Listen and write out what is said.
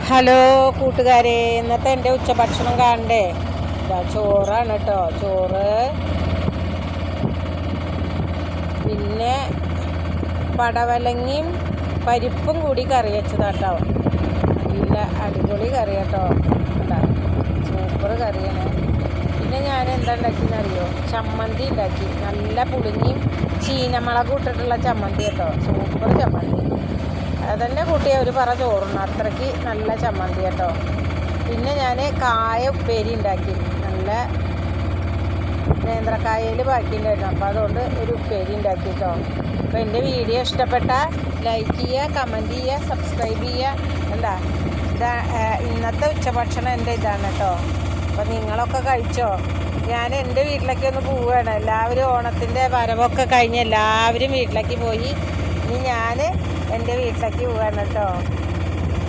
Hello കൂട്ടുകാരെ, ഇന്നത്തെ എൻ്റെ ഉച്ചഭക്ഷണം കാണണ്ടേ? ചോറാണ് കേട്ടോ. ചോറ്, പിന്നെ പടവലങ്ങയും പരിപ്പും കൂടി കറി വെച്ചതാട്ടോ. നല്ല അടിപൊളി കറി കേട്ടോ. സൂപ്പർ കറിയാണ്. പിന്നെ ഞാൻ എന്താ ഉണ്ടാക്കിയെന്നറിയോ? ചമ്മന്തി ഉണ്ടാക്കി. നല്ല പുളിഞ്ഞിയും ചീനമുളകും ഇട്ടിട്ടുള്ള ചമ്മന്തി കേട്ടോ. സൂപ്പർ ചമ്മന്തി. അതന്നെ കൂട്ടിയ ഒരു പറ ചോറുണ്ട്. അത്രയ്ക്ക് നല്ല ചമ്മന്തി കേട്ടോ. പിന്നെ ഞാൻ കായ ഉപ്പേരി ഉണ്ടാക്കി. നല്ല നേന്ത്രക്കായയിൽ ബാക്കിയുണ്ടായിരുന്നു. അപ്പോൾ അതുകൊണ്ട് ഒരു ഉപ്പേരി ഉണ്ടാക്കി കേട്ടോ. അപ്പോൾ എൻ്റെ വീഡിയോ ഇഷ്ടപ്പെട്ടാൽ ലൈക്ക് ചെയ്യുക, കമൻറ്റ് ചെയ്യുക, സബ്സ്ക്രൈബ് ചെയ്യുക. എന്താ ഇന്നത്തെ ഉച്ചഭക്ഷണം എൻ്റെ ഇതാണ് കേട്ടോ. അപ്പോൾ നിങ്ങളൊക്കെ കഴിച്ചോ? ഞാൻ എൻ്റെ വീട്ടിലേക്ക് ഒന്ന് പോവുകയാണ്. എല്ലാവരും ഓണത്തിൻ്റെ വരവൊക്കെ കഴിഞ്ഞ് എല്ലാവരും വീട്ടിലേക്ക് പോയി. ഇനി ഞാൻ എൻ്റെ വീട്ടിലേക്ക് പോവാണ് കേട്ടോ.